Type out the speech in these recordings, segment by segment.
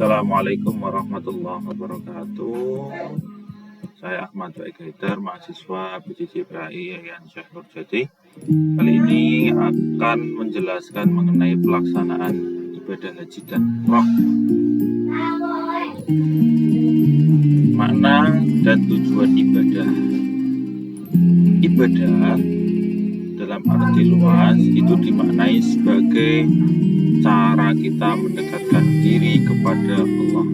Assalamualaikum warahmatullahi wabarakatuh. Saya Ahmad Baik Haidar, mahasiswa PJJ-PAI Yayan Syekh Nurjati. Kali ini akan menjelaskan mengenai pelaksanaan ibadah haji dan umroh, makna dan tujuan ibadah. Ibadah dalam arti luas itu dimaknai sebagai cara kita mendekatkan diri kepada Allah.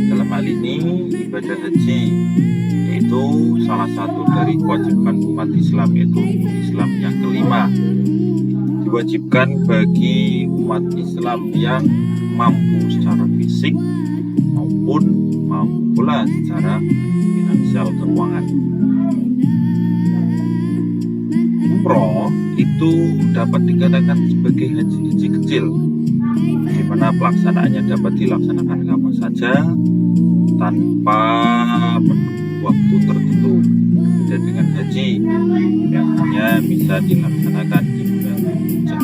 Dalam hal ini ibadah haji yaitu salah satu dari kewajiban umat Islam, yaitu Islam yang kelima, diwajibkan bagi umat Islam yang mampu secara fisik maupun mampu pula secara finansial keuangan. Umroh itu dapat dikatakan sebagai haji kecil, di mana pelaksanaannya dapat dilaksanakan kapan saja tanpa menunggu waktu tertentu. Beda dengan haji yang hanya bisa dilaksanakan di bulan Dzulhijjah.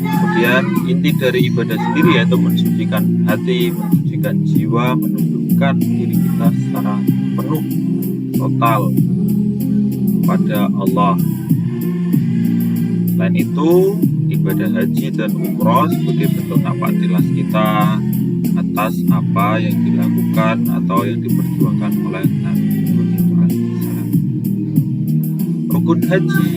Kemudian inti dari ibadah sendiri yaitu mensucikan hati, mensucikan jiwa, menundukkan diri kita secara penuh, total pada Allah. Selain itu, ibadah haji dan umroh sebagai bentuk nafak tilas kita atas apa yang dilakukan atau yang diperjuangkan oleh Nabi Ibrahim alaihissalam. Rukun haji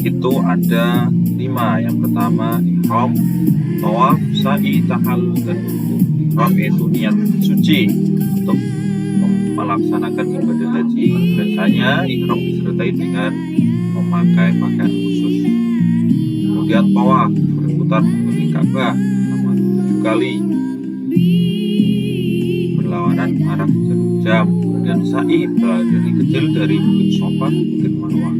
itu ada 5. Yang pertama ihram, tawaf, sa'i, tahallul, dan wukuf. Ihram yaitu niat suci untuk melaksanakan ibadah haji. Biasanya ihram disertai dengan memakai pakaian khusus. Kemudian tawaf, berputar mengelilingi Ka'bah selama 7 kali berlawanan arah jarum jam. Kemudian sa'i, dari kecil dari Bukit Shafa ke Bukit Marwah.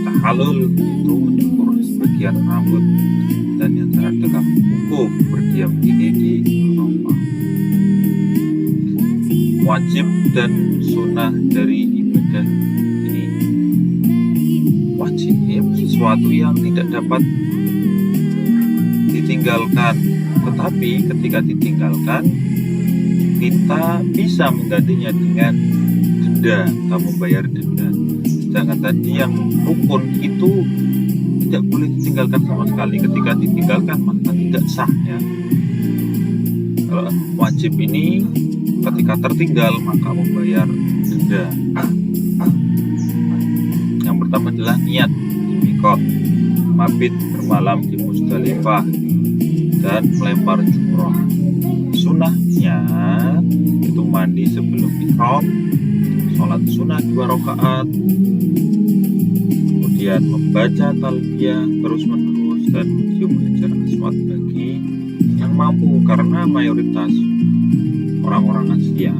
Tahallul itu mencukur sebagian rambut, dan yang terakhir wukuf, berdiam diri di Arafah. Wajib dan sunnah dari ibadah ini. Wajib sesuatu yang tidak dapat ditinggalkan, tetapi ketika ditinggalkan kita bisa menggantinya dengan denda atau membayar denda. Sedangkan tadi yang rukun itu tidak boleh ditinggalkan sama sekali. Ketika ditinggalkan maka tidak sah ya. Kalau wajib ini ketika tertinggal maka membayar denda. Yang pertama adalah niat di miqat, mabit bermalam di Muzdalifah, dan melempar jumrah. Sunnahnya itu mandi sebelum ihram, sholat sunnah 2 rakaat, kemudian membaca talbiyah terus menerus, dan mencium hajar aswad bagi yang mampu, karena mayoritas orang-orang Asia,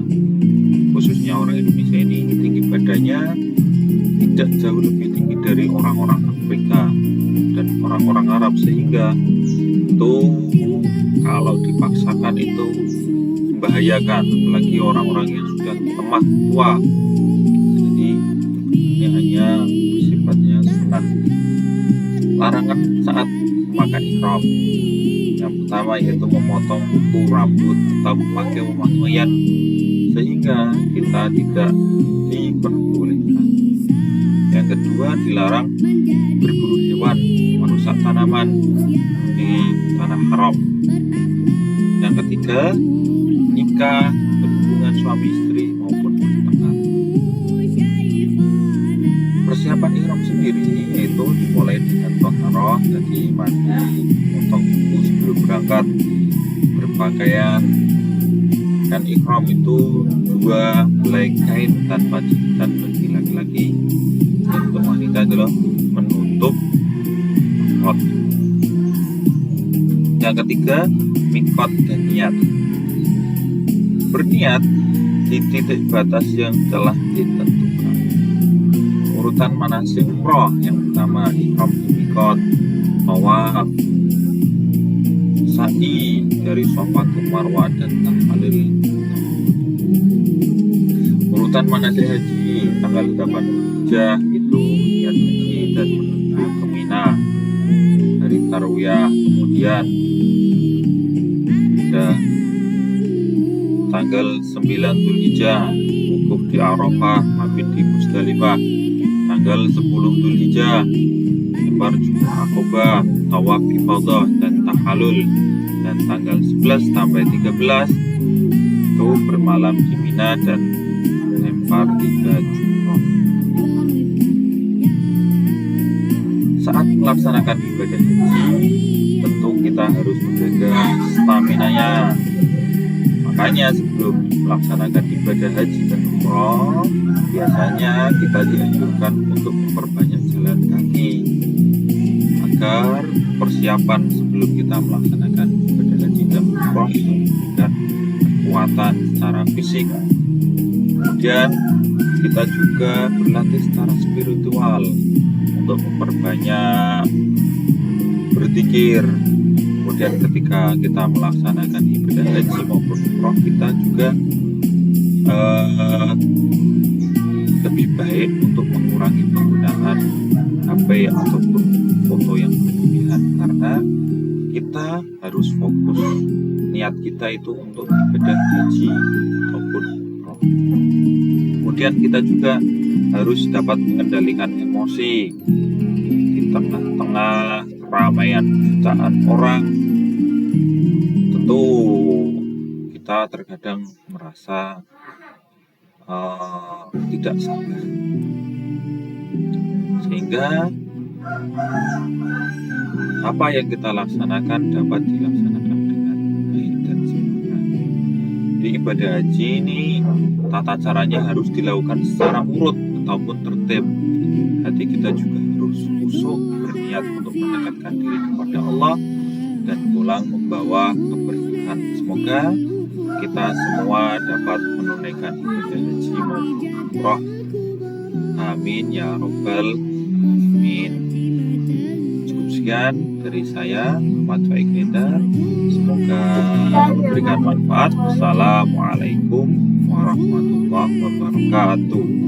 khususnya orang Indonesia ini, tinggi badannya tidak jauh lebih tinggi dari orang-orang Afrika dan orang-orang Arab, sehingga itu kalau dipaksakan itu membahayakan, apalagi orang-orang yang sudah lemah tua. Jadi ini hanya sifatnya sunnah. Larangan saat memakai ihram, yang pertama yaitu memotong kuku rambut atau memakai pemakaian sehingga kita tidak diperbolehkan. Yang kedua, dilarang berburu hewan, merusak tanaman di tanah haram. Yang ketiga, nikah, berhubungan suami istri maupun bertengkar. Persiapan ihram sendiri yaitu dimulai dengan thaharah, jadi mandi, potong kuku sebelum berangkat, berpakaian. Dan ihram itu 2 helai kain tanpa jahitan bagi laki-laki, dan untuk wanita adalah menutup aurat. Yang ketiga, miqat dan niat. Berniat di titik batas yang telah ditentukan. Urutan manasik umroh, yang pertama ihram di miqat, tawaf, sa'i dari Shafa ke Marwah, dan tahallul. Urutan manasik haji, tanggal 8 Dzulhijjah itu niat haji dan menuju ke Mina. Hari tarwiyah, kemudian ada tanggal 9 Dzulhijjah wukuf di Arafah, mabit di Musdalifah. Tanggal 10 Dzulhijjah lembar Jumrah Aqobah, tawaf ifadah dan tahallul. Dan tanggal 11 sampai 13 itu bermalam di Mina dan lempar 3 jumrah. Saat melaksanakan ibadah haji, tentu kita harus menjaga stamina-nya. Makanya sebelum melaksanakan ibadah haji dan umroh, biasanya kita dianjurkan untuk memperbanyak jalan kaki agar persiapan sebelum kita melaksanakan ibadah haji dan umroh itu memberikan kekuatan secara fisik. Kemudian kita juga berlatih secara spiritual untuk memperbanyak berzikir. Kemudian ketika kita melaksanakan ibadah haji maupun umroh, kita juga lebih baik untuk mengurangi penggunaan HP ataupun foto yang berlebihan, karena kita harus fokus niat kita itu untuk ibadah haji ataupun umroh. Kemudian kita juga harus dapat mengendalikan emosi di tengah-tengah keramaian jutaan orang. Tentu kita terkadang merasa tidak sabar, sehingga apa yang kita laksanakan dapat dilaksanakan dengan baik dan sempurna. Di ibadah haji ini tata caranya harus dilakukan secara urut ataupun tertib. Hati kita juga harus khusyuk berniat untuk mendekatkan diri kepada Allah dan pulang membawa keberkahan. Semoga kita semua dapat menunaikan ibadah haji maupun umroh. Amin ya robbal alamin. Cukup sekian dari saya, Muhammad Faik Neda. Semoga memberikan manfaat. Wassalamualaikum warahmatullahi wabarakatuh.